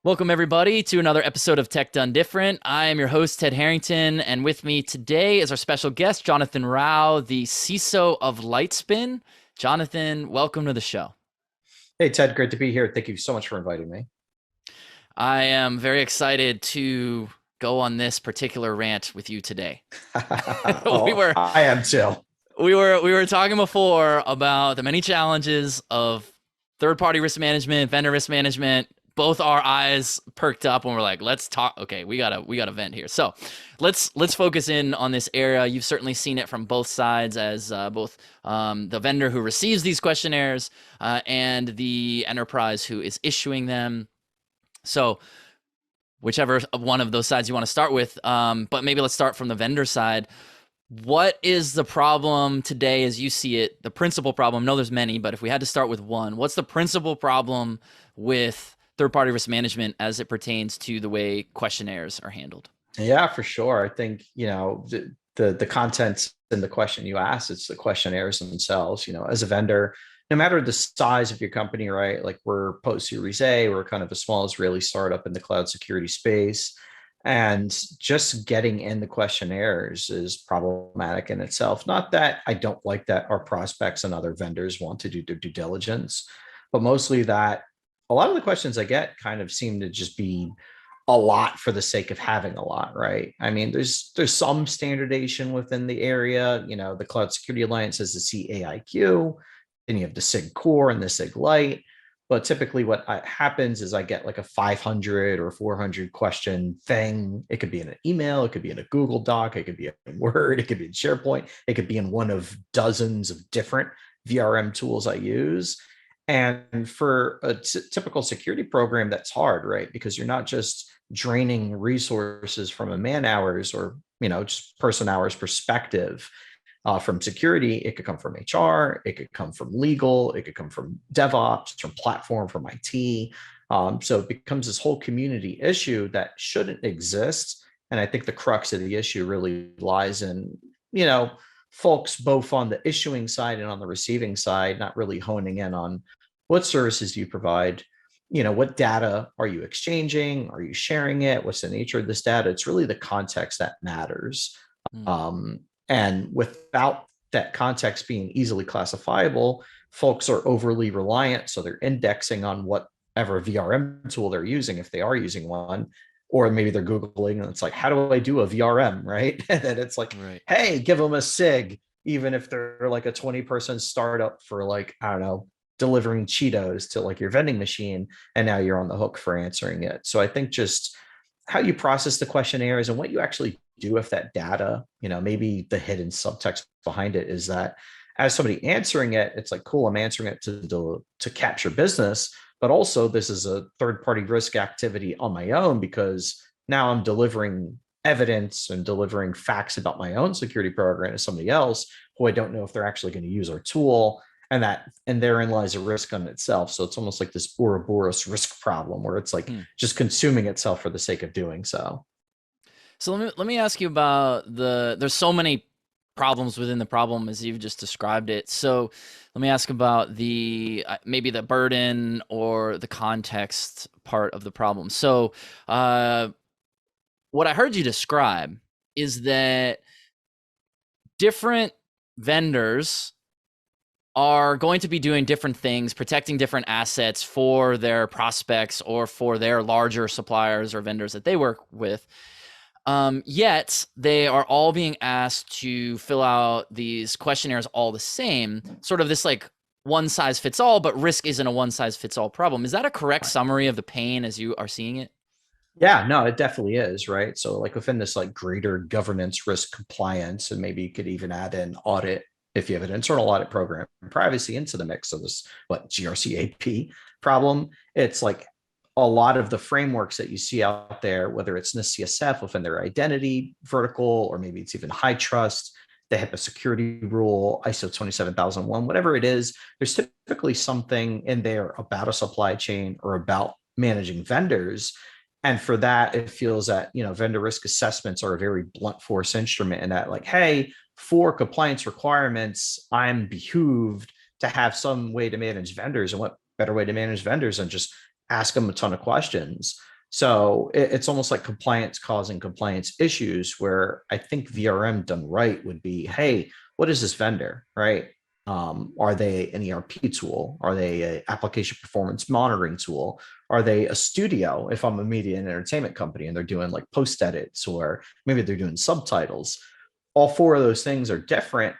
Welcome, everybody, to another episode of Tech Done Different. I am your host, Ted Harrington, and with me today is our special guest, Jonathan Rao, the CISO of Lightspin. Jonathan, welcome to the show. Hey, Ted, great to be here. Thank you so much for inviting me. I am very excited to go on this particular rant with you today. we Oh, were I am too. we were talking before about the many challenges of third-party risk management, vendor risk management. Both our eyes perked up when we're like, let's talk. Okay, we gotta vent here. So let's focus in on this area. You've certainly seen it from both sides, as both the vendor who receives these questionnaires and the enterprise who is issuing them. So whichever one of those sides you want to start with, but maybe let's start from the vendor side. What is the problem today as you see it? The principal problem, no, there's many, but if we had to start with one, what's the principal problem with third-party risk management as it pertains to the way questionnaires are handled? Yeah, for sure. I think, the contents in the question you asked, it's the questionnaires themselves. As a vendor, no matter the size of your company, right? Like we're post Series A, we're kind of a small Israeli startup in the cloud security space. And just getting in the questionnaires is problematic in itself. Not that I don't like that our prospects and other vendors want to do their due diligence, but mostly that a lot of the questions I get kind of seem to just be a lot for the sake of having a lot, right? I mean, there's some standardization within the area. The Cloud Security Alliance has the CAIQ, then you have the SIG Core and the SIG Lite. But typically, what happens is I get like a 500 or 400 question thing. It could be in an email, it could be in a Google Doc, it could be in Word, it could be in SharePoint, it could be in one of dozens of different VRM tools I use. And for a typical security program, that's hard, right? Because you're not just draining resources from a man hours or just person hours perspective. From security, it could come from HR, it could come from legal, it could come from DevOps, from platform, from IT. So it becomes this whole community issue that shouldn't exist. And I think the crux of the issue really lies in, folks both on the issuing side and on the receiving side, not really honing in on what services do you provide, what data are you exchanging, are you sharing it, what's the nature of this data. It's really the context that matters. Hmm. And without that context being easily classifiable, folks are overly reliant, so they're indexing on whatever VRM tool they're using, if they are using one, or maybe they're Googling and it's like, how do I do a VRM, right? And then it's like, Right. hey, give them a SIG, even if they're like a 20-person startup for, like, I don't know, delivering Cheetos to like your vending machine, and now you're on the hook for answering it. So I think just how you process the questionnaires and what you actually do with that data, maybe the hidden subtext behind it is that as somebody answering it, it's like, cool, I'm answering it to capture business, but also this is a third party risk activity on my own, because now I'm delivering evidence and delivering facts about my own security program to somebody else who I don't know if they're actually going to use our tool. And therein lies a risk on itself. So it's almost like this Ouroboros risk problem where it's like Hmm. just consuming itself for the sake of doing so. So let me ask you about there's so many problems within the problem as you've just described it. So let me ask about the maybe the burden or the context part of the problem. So what I heard you describe is that different vendors are going to be doing different things, protecting different assets for their prospects or for their larger suppliers or vendors that they work with. Yet they are all being asked to fill out these questionnaires all the same, sort of this like one size fits all, but risk isn't a one size fits all problem. Is that a correct Right. summary of the pain as you are seeing it? Yeah, no, it definitely is, right? So like within this like greater governance, risk compliance, and maybe you could even add in audit if you have an internal audit program, privacy into the mix of this GRCAP problem. It's like a lot of the frameworks that you see out there, whether it's in the CSF within their identity vertical, or maybe it's even high trust, the HIPAA security rule, ISO 27001, whatever it is, there's typically something in there about a supply chain or about managing vendors. And for that, it feels that, vendor risk assessments are a very blunt force instrument, in that, like, hey, for compliance requirements, I'm behooved to have some way to manage vendors. And what better way to manage vendors than just ask them a ton of questions. So it's almost like compliance causing compliance issues, where I think VRM done right would be, hey, what is this vendor, right? Are they an ERP tool? Are they an application performance monitoring tool? Are they a studio if I'm a media and entertainment company and they're doing like post edits, or maybe they're doing subtitles? All four of those things are different,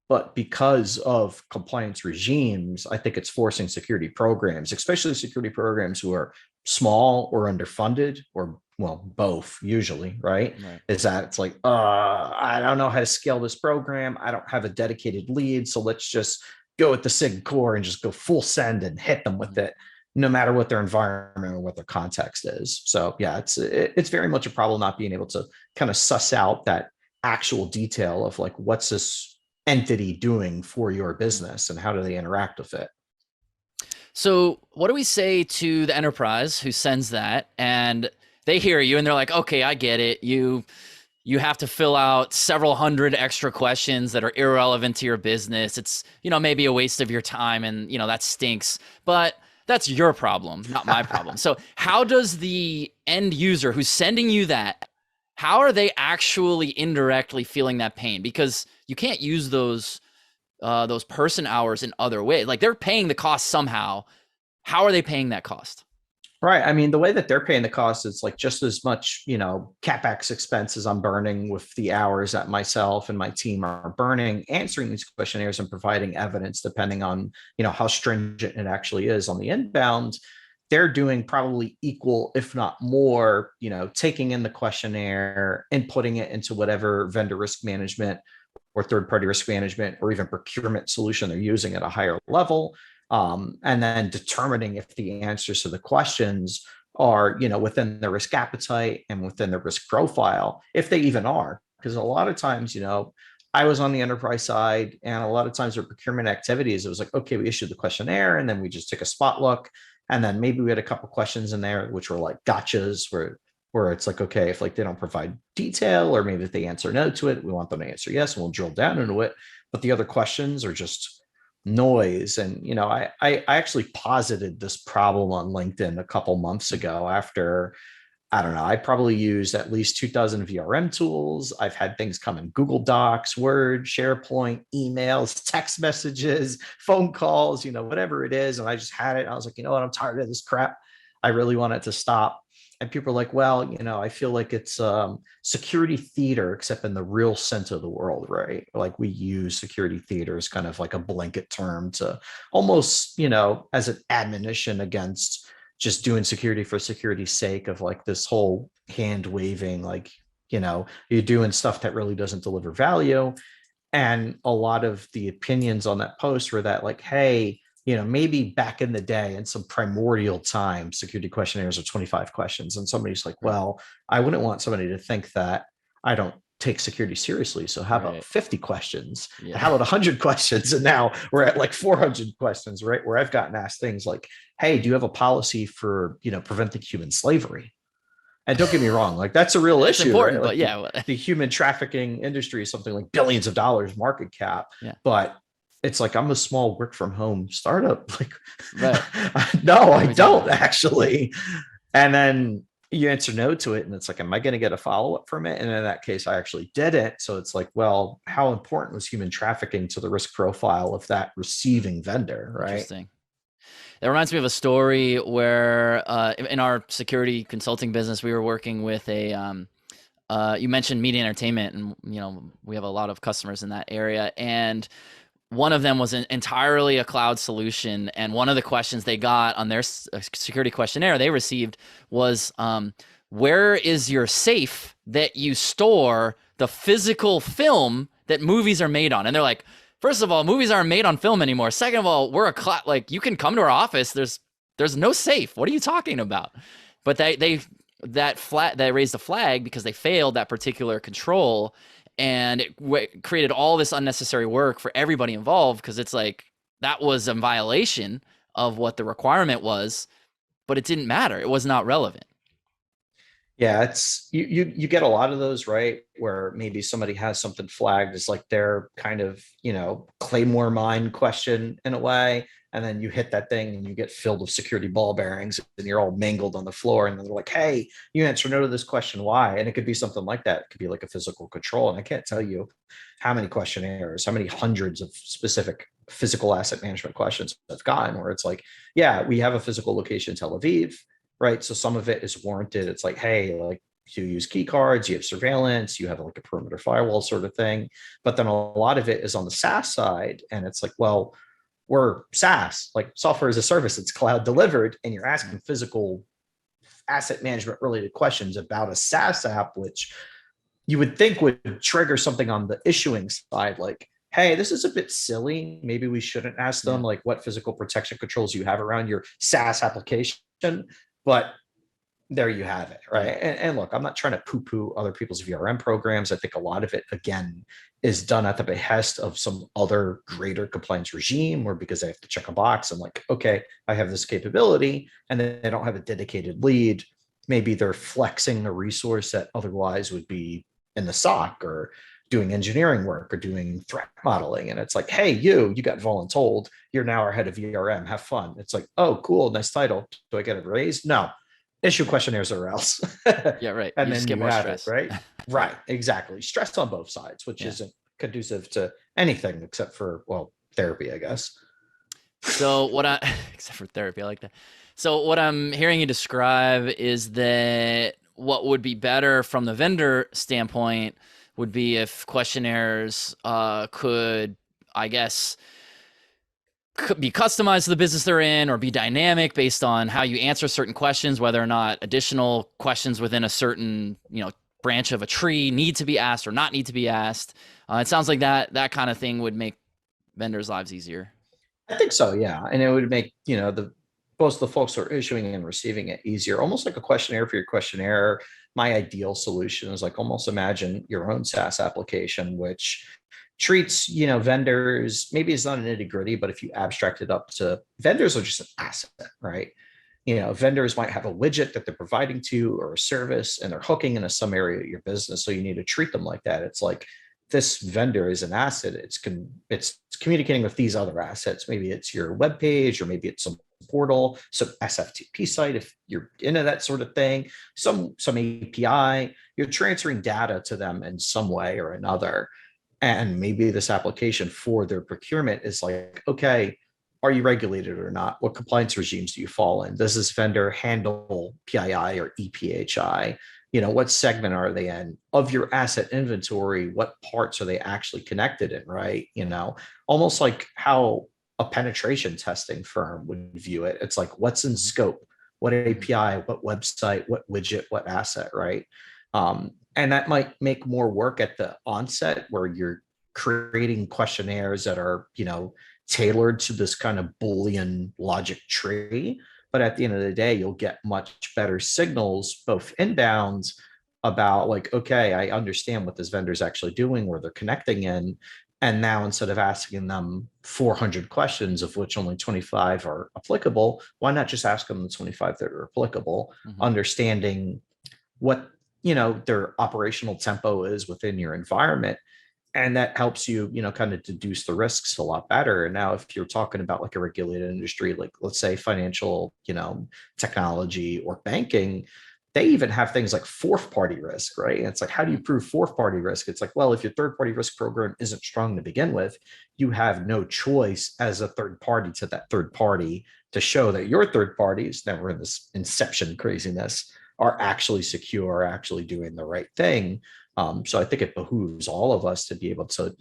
but because of compliance regimes, I think it's forcing security programs, especially security programs who are small or underfunded, or well, both usually, right? Right. Is that it's like, I don't know how to scale this program. I don't have a dedicated lead. So let's just go with the SIG core and just go full send and hit them with Mhm. it, no matter what their environment or what their context is. So yeah, it's very much a problem not being able to kind of suss out that actual detail of like, what's this entity doing for your business and how do they interact with it? So, what do we say to the enterprise who sends that and they hear you and they're like, "Okay, I get it. You have to fill out several hundred extra questions that are irrelevant to your business. It's, maybe a waste of your time and, that stinks." But that's your problem, not my problem. So, how does the end user who's sending you that, how are they actually indirectly feeling that pain? Because you can't use those person hours in other ways. Like they're paying the cost somehow. How are they paying that cost? Right. I mean, the way that they're paying the cost is like just as much, CapEx expenses I'm burning with the hours that myself and my team are burning, answering these questionnaires and providing evidence, depending on, how stringent it actually is on the inbound. They're doing probably equal, if not more, taking in the questionnaire, inputting it into whatever vendor risk management or third party risk management or even procurement solution they're using at a higher level, and then determining if the answers to the questions are within their risk appetite and within their risk profile, if they even are. Because a lot of times, I was on the enterprise side, and a lot of times with procurement activities, it was like, okay, we issued the questionnaire and then we just took a spot look, and then maybe we had a couple questions in there which were like gotchas, where it's like, okay, if like they don't provide detail, or maybe if they answer no to it, we want them to answer yes, and we'll drill down into it. But the other questions are just noise. And I actually posited this problem on LinkedIn a couple months ago after, I don't know, I probably used at least 2,000 VRM tools. I've had things come in Google Docs, Word, SharePoint, emails, text messages, phone calls, whatever it is. And I just had it. I was like, you know what? I'm tired of this crap. I really want it to stop. And people are like, well, I feel like it's security theater, except in the real sense of the world, right? Like we use security theater as kind of like a blanket term to almost, as an admonition against just doing security for security's sake, of like this whole hand waving, like, you're doing stuff that really doesn't deliver value. And a lot of the opinions on that post were that like, hey, maybe back in the day in some primordial time, security questionnaires are 25 questions. And somebody's like, Right. well, I wouldn't want somebody to think that I don't take security seriously. So how about Right. 50 questions? And Yeah. how about 100 questions? And now we're at like 400 questions, right? Where I've gotten asked things like, hey, do you have a policy for, preventing human slavery? And don't get me wrong, like that's a real It's issue, right? important, but Like yeah. the human trafficking industry is something like billions of dollars market cap, Yeah. but it's like I'm a small work from home startup. Like, Right. no, What I are we talking don't about? actually. And then you answer no to it, and it's like, am I going to get a follow up from it? And in that case, I actually did it. So it's like, well, how important was human trafficking to the risk profile of that receiving vendor, right? Interesting. That reminds me of a story where in our security consulting business, we were working with you mentioned media entertainment, and we have a lot of customers in that area, and one of them was entirely a cloud solution. And one of the questions they got on their security questionnaire they received was, where is your safe that you store the physical film that movies are made on? And they're like, first of all, movies aren't made on film anymore. Second of all, we're a like you can come to our office. There's no safe. What are you talking about? But they raised a flag because they failed that particular control, and it created all this unnecessary work for everybody involved, because it's like that was a violation of what the requirement was, but it didn't matter. It was not relevant. Yeah, it's you get a lot of those, right? Where maybe somebody has something flagged as like their kind of, Claymore mine question in a way. and then you hit that thing and you get filled with security ball bearings and you're all mangled on the floor. And then they're like, hey, you answer no to this question, why? And it could be something like that. It could be like a physical control. And I can't tell you how many questionnaires, how many hundreds of specific physical asset management questions I've gotten where it's like, yeah, we have a physical location in Tel Aviv, right? So some of it is warranted. It's like, hey, like, you use key cards, you have surveillance, you have like a perimeter firewall sort of thing. But then a lot of it is on the SaaS side. And it's like, well, we're SaaS, like software as a service, it's cloud delivered, and you're asking physical asset management related questions about a SaaS app, which you would think would trigger something on the issuing side, like, hey, this is a bit silly. Maybe we shouldn't ask them like what physical protection controls you have around your SaaS application. But there you have it, right? And look, I'm not trying to poo-poo other people's VRM programs. I think a lot of it, again, is done at the behest of some other greater compliance regime, or because they have to check a box and like, okay, I have this capability, and then they don't have a dedicated lead. Maybe they're flexing a resource that otherwise would be in the SOC or doing engineering work or doing threat modeling. And it's like, hey, you got voluntold. You're now our head of VRM. Have fun. It's like, oh, cool. Nice title. Do I get a raise? No. Issue questionnaires or else. Yeah, right. And you then just get you more have stress. it, right? Right, exactly. Stress on both sides, which isn't conducive to anything except for, well, therapy, I guess. So what I, except for therapy, I like that. So what I'm hearing you describe is that what would be better from the vendor standpoint would be if questionnaires could, I guess, could be customized to the business they're in, or be dynamic based on how you answer certain questions, whether or not additional questions within a certain, branch of a tree need to be asked or not need to be asked. It sounds like that kind of thing would make vendors' lives easier. I think so, yeah. And it would make, the both the folks who are issuing and receiving it easier, almost like a questionnaire for your questionnaire. My ideal solution is like almost imagine your own SaaS application, which treats, vendors, maybe it's not an nitty gritty, but if you abstract it up to vendors are just an asset, right? Vendors might have a widget that they're providing to or a service, and they're hooking into some area of your business. So you need to treat them like that. It's like this vendor is an asset. It's communicating with these other assets. Maybe it's your web page, or maybe it's some portal, some SFTP site if you're into that sort of thing, some API. You're transferring data to them in some way or another. And maybe this application for their procurement is like, okay, are you regulated or not? What compliance regimes do you fall in? Does this vendor handle PII or EPHI? What segment are they in of your asset inventory? What parts are they actually connected in, right? Almost like how a penetration testing firm would view it. It's like, what's in scope? What API, what website, what widget, what asset, right? And that might make more work at the onset where you're creating questionnaires that are, tailored to this kind of Boolean logic tree. But at the end of the day, you'll get much better signals, both inbounds about like, okay, I understand what this vendor is actually doing, where they're connecting in. And now instead of asking them 400 questions, of which only 25 are applicable, why not just ask them the 25 that are applicable, understanding what their operational tempo is within your environment. And that helps you kind of deduce the risks a lot better. And now if you're talking about like a regulated industry, like let's say financial technology or banking, they even have things like fourth party risk, right? And it's like, how do you prove fourth party risk? It's like, well, if your third party risk program isn't strong to begin with, you have no choice as a third party to that third party to show that your third parties, now we're in this inception craziness, are actually secure, actually doing the right thing. So I think it behooves all of us to be able to,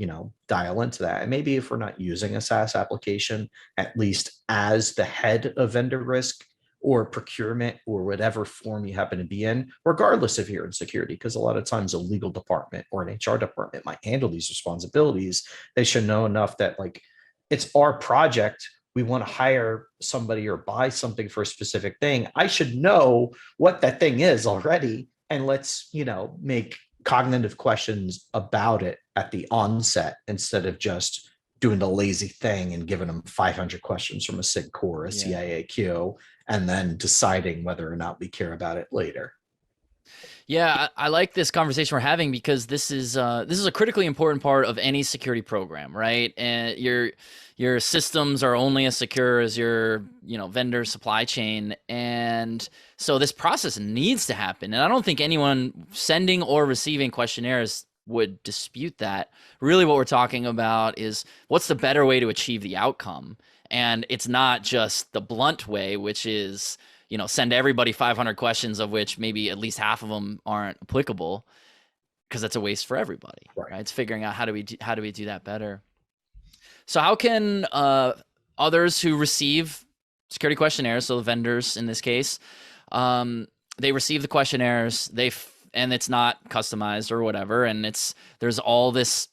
dial into that. And maybe if we're not using a SaaS application, at least as the head of vendor risk or procurement or whatever form you happen to be in, regardless if you're in security, because a lot of times a legal department or an HR department might handle these responsibilities. They should know enough that like it's our project. We want to hire somebody or buy something for a specific thing. I should know what that thing is already. And let's, make cognitive questions about it at the onset instead of just doing the lazy thing and giving them 500 questions from a SIG core, a CIAQ, and then deciding whether or not we care about it later. Yeah, I like this conversation we're having because this is a critically important part of any security program, right? And your systems are only as secure as your, vendor supply chain, and so this process needs to happen. And I don't think anyone sending or receiving questionnaires would dispute that. Really, what we're talking about is what's the better way to achieve the outcome, and it's not just the blunt way, which is send everybody 500 questions of which maybe at least half of them aren't applicable because that's a waste for everybody, Right. right? It's figuring out how do we do that better. So how can others who receive security questionnaires, so the vendors in this case, um, they receive the questionnaires, and it's not customized or whatever, and there's all this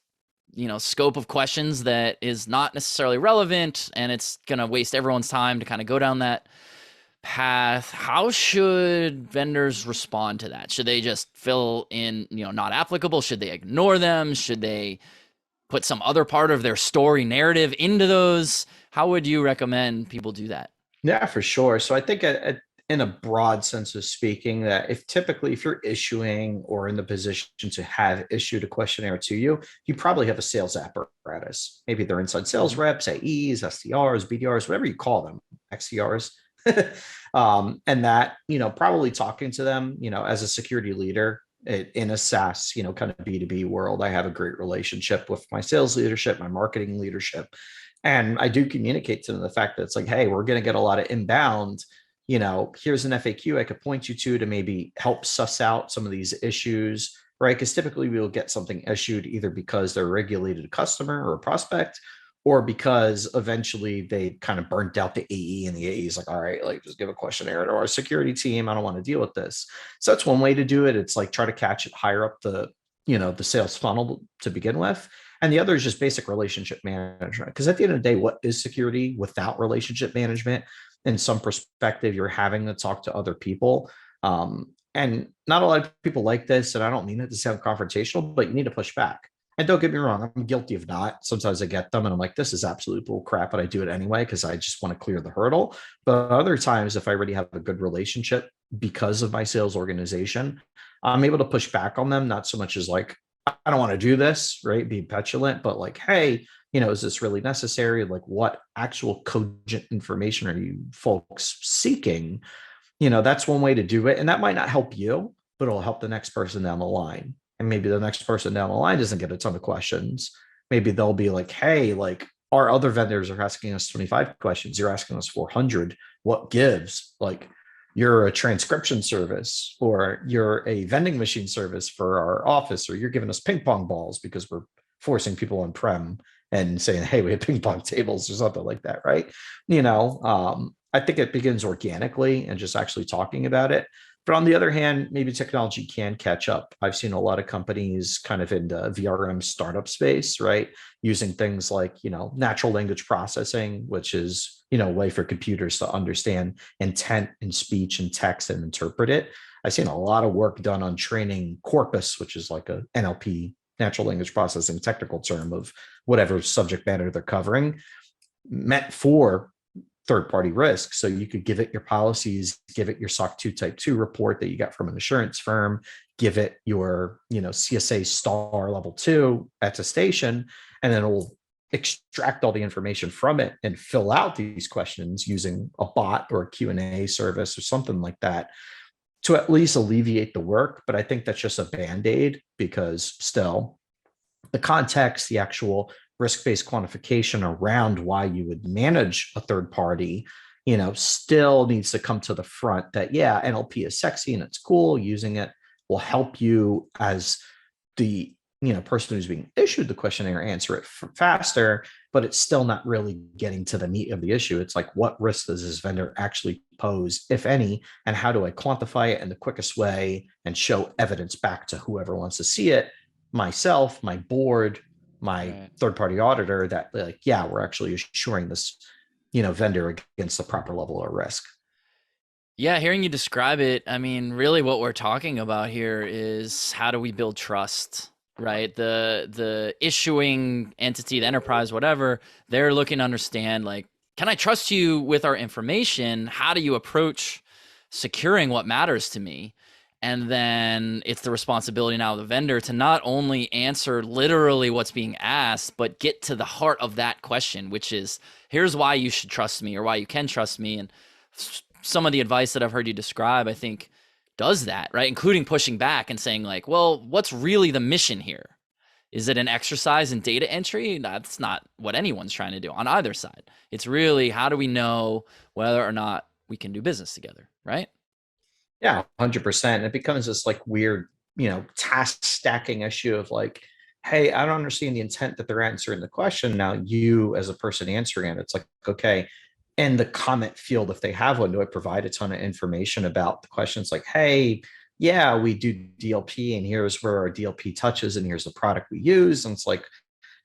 scope of questions that is not necessarily relevant, and it's gonna waste everyone's time to kind of go down that path. How should vendors respond to that? Should they just fill in, not applicable? Should they ignore them? Should they put some other part of their story narrative into those? How would you recommend people do that? Yeah, for sure. So I think in a broad sense of speaking, that if you're issuing or in the position to have issued a questionnaire to you, you probably have a sales apparatus. Maybe they're inside sales Mhm. reps, AEs, SDRs, BDRs, whatever you call them, XDRs. And that, probably talking to them, as a security leader in a SaaS, kind of B2B world, I have a great relationship with my sales leadership, my marketing leadership. And I do communicate to them the fact that it's like, hey, we're going to get a lot of inbound. Here's an FAQ I could point you to maybe help suss out some of these issues, right? Because typically we'll get something issued either because they're a regulated customer or a prospect, or because eventually they kind of burnt out the AE and the AE is like, all right, like just give a questionnaire to our security team. I don't want to deal with this. So that's one way to do it. It's like try to catch it higher up the sales funnel to begin with. And the other is just basic relationship management. Because at the end of the day, what is security without relationship management? In some perspective, you're having to talk to other people. And not a lot of people like this. And I don't mean it to sound confrontational, but you need to push back. And don't get me wrong, I'm guilty of not. Sometimes I get them and I'm like, this is absolute bull crap, but I do it anyway because I just want to clear the hurdle. But other times, if I already have a good relationship because of my sales organization, I'm able to push back on them, not so much as like, I don't want to do this, right? Be petulant, but like, hey, is this really necessary? Like, what actual cogent information are you folks seeking? That's one way to do it. And that might not help you, but it'll help the next person down the line. And maybe the next person down the line doesn't get a ton of questions. Maybe they'll be like, hey, like our other vendors are asking us 25 questions. You're asking us 400. What gives? Like, you're a transcription service or you're a vending machine service for our office, or you're giving us ping pong balls because we're forcing people on prem and saying, hey, we have ping pong tables or something like that, right? I think it begins organically and just actually talking about it. But on the other hand, maybe technology can catch up. I've seen a lot of companies kind of in the VRM startup space, right? Using things like, natural language processing, which is, a way for computers to understand intent and speech and text and interpret it. I've seen a lot of work done on training corpus, which is like a NLP, natural language processing technical term of whatever subject matter they're covering, meant for third-party risk. So you could give it your policies, give it your SOC 2 Type 2 report that you got from an insurance firm, give it your, CSA star level 2 attestation, and then it'll extract all the information from it and fill out these questions using a bot or a Q&A service or something like that to at least alleviate the work. But I think that's just a band-aid, because still the context, the actual risk-based quantification around why you would manage a third party, still needs to come to the front that, yeah, NLP is sexy and it's cool. Using it will help you as the person who's being issued the questionnaire answer it faster, but it's still not really getting to the meat of the issue. It's like, what risk does this vendor actually pose, if any, and how do I quantify it in the quickest way and show evidence back to whoever wants to see it, myself, my board, my Right. third party auditor, that like, yeah, we're actually assuring this, vendor against the proper level of risk. Yeah, hearing you describe it, I mean, really what we're talking about here is how do we build trust, right? The issuing entity, the enterprise, whatever, they're looking to understand like, can I trust you with our information? How do you approach securing what matters to me? And then it's the responsibility now of the vendor to not only answer literally what's being asked, but get to the heart of that question, which is, here's why you should trust me or why you can trust me. And some of the advice that I've heard you describe, I think, does that, right? Including pushing back and saying, like, well, what's really the mission here? Is it an exercise in data entry? That's not what anyone's trying to do on either side. It's really, how do we know whether or not we can do business together, right? Yeah, 100%. It becomes this like weird, task stacking issue of like, hey, I don't understand the intent that they're answering the question. Now, you as a person answering it, it's like, okay, in the comment field, if they have one, do I provide a ton of information about the questions like, hey, yeah, we do DLP, and here's where our DLP touches, and here's the product we use. And it's like,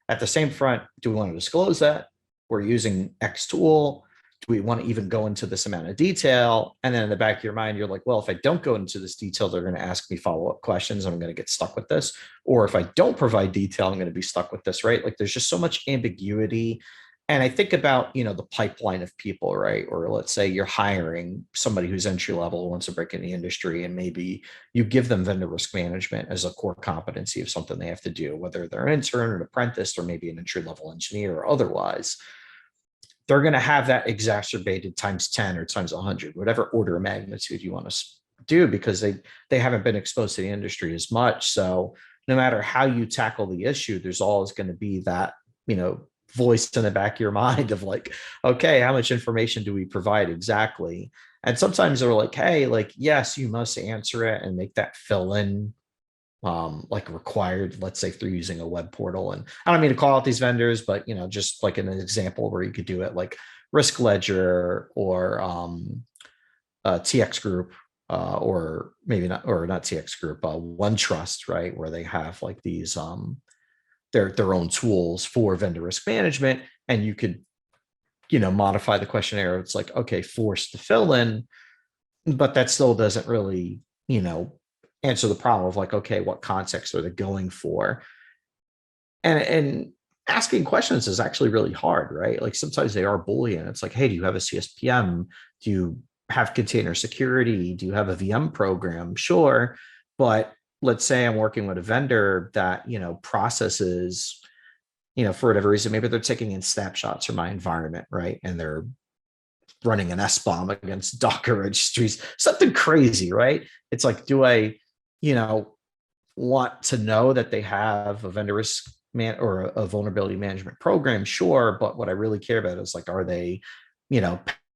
at the same front, do we want to disclose that we're using X tool? Do we want to even go into this amount of detail? And then in the back of your mind, you're like, well, if I don't go into this detail, they're going to ask me follow-up questions. I'm going to get stuck with this. Or if I don't provide detail, I'm going to be stuck with this, right? Like there's just so much ambiguity. And I think about, the pipeline of people, right? Or let's say you're hiring somebody who's entry level, wants to break in the industry, and maybe you give them vendor risk management as a core competency of something they have to do, whether they're an intern or an apprentice, or maybe an entry level engineer or otherwise. They're going to have that exacerbated times 10 or times 100, whatever order of magnitude you want to do, because they haven't been exposed to the industry as much. So no matter how you tackle the issue, there's always going to be that, voice in the back of your mind of like, okay, how much information do we provide exactly? And sometimes they're like, hey, like, yes, you must answer it and make that fill in like required, let's say through using a web portal. And I don't mean to call out these vendors, but just like an example where you could do it like Risk Ledger or TX Group, or maybe not, or not TX Group, OneTrust, right? Where they have like these their own tools for vendor risk management. And you could, modify the questionnaire. It's like, okay, force to fill in, but that still doesn't really, answer the problem of like, okay, what context are they going for? And asking questions is actually really hard, right? Like sometimes they are Boolean. It's like, hey, do you have a CSPM? Do you have container security? Do you have a VM program? Sure. But let's say I'm working with a vendor that, processes, for whatever reason, maybe they're taking in snapshots from my environment, right? And they're running an SBOM against Docker registries, something crazy, right? It's like, do I, want to know that they have a vendor risk or a vulnerability management program? Sure. But what I really care about is like, are they,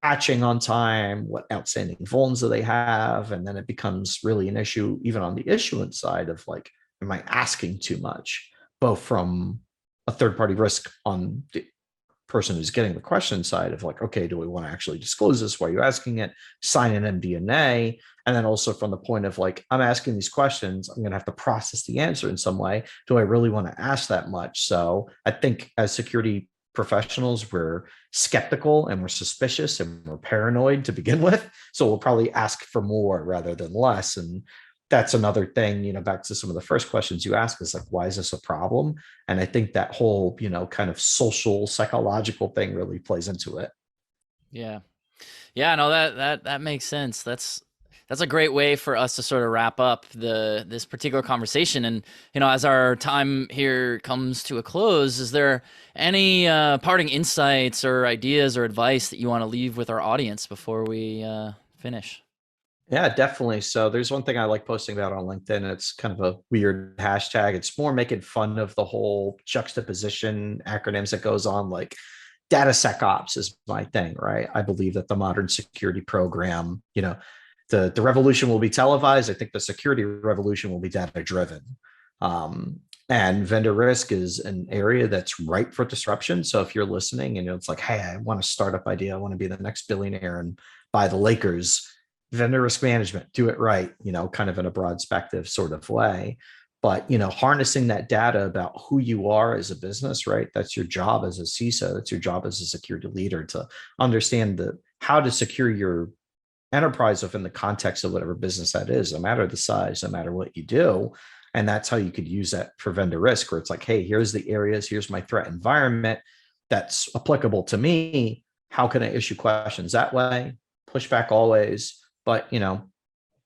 patching on time? What outstanding vulns do they have? And then it becomes really an issue, even on the issuance side of like, am I asking too much, both from a third party risk on the person who's getting the question side of like, okay, do we want to actually disclose this? Why are you asking it? Sign an MD&A. And then also from the point of like, I'm asking these questions, I'm going to have to process the answer in some way. Do I really want to ask that much? So I think as security professionals, we're skeptical and we're suspicious and we're paranoid to begin with. So we'll probably ask for more rather than less. And that's another thing, back to some of the first questions you ask is like, why is this a problem? And I think that whole, kind of social psychological thing really plays into it. Yeah. Yeah, no, that makes sense. That's a great way for us to sort of wrap up this particular conversation. And as our time here comes to a close, is there any parting insights or ideas or advice that you want to leave with our audience before we finish? Yeah, definitely. So there's one thing I like posting about on LinkedIn. It's kind of a weird hashtag. It's more making fun of the whole juxtaposition acronyms that goes on, like DataSecOps is my thing, right? I believe that the modern security program, the revolution will be televised. I think the security revolution will be data driven. And vendor risk is an area that's ripe for disruption. So if you're listening and it's like, hey, I want a startup idea, I want to be the next billionaire and buy the Lakers, vendor risk management, do it right, kind of in a broad spectrum sort of way. But, harnessing that data about who you are as a business, right? That's your job as a CISO. That's your job as a security leader to understand how to secure your enterprise within the context of whatever business that is, no matter the size, no matter what you do. And that's how you could use that for vendor risk, where it's like, hey, here's the areas, here's my threat environment that's applicable to me. How can I issue questions that way? Pushback always, but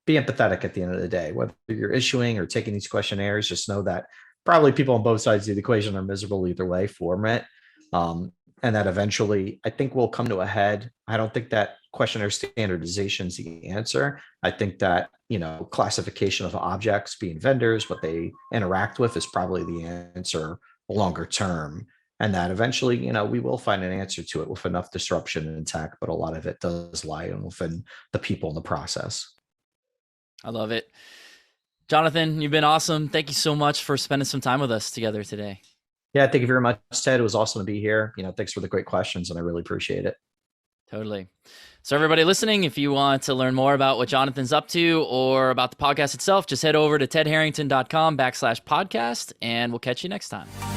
be empathetic at the end of the day. Whether you're issuing or taking these questionnaires, just know that probably people on both sides of the equation are miserable either way for it. And that eventually, I think, will come to a head. I don't think that questionnaire standardization is the answer. I think that, classification of objects being vendors, what they interact with, is probably the answer longer term. And that eventually, we will find an answer to it with enough disruption in tech, but a lot of it does lie within the people in the process. I love it. Jonathan, you've been awesome. Thank you so much for spending some time with us together today. Yeah, thank you very much, Ted. It was awesome to be here. Thanks for the great questions, and I really appreciate it. Totally. So everybody listening, if you want to learn more about what Jonathan's up to or about the podcast itself, just head over to tedharrington.com/podcast, and we'll catch you next time.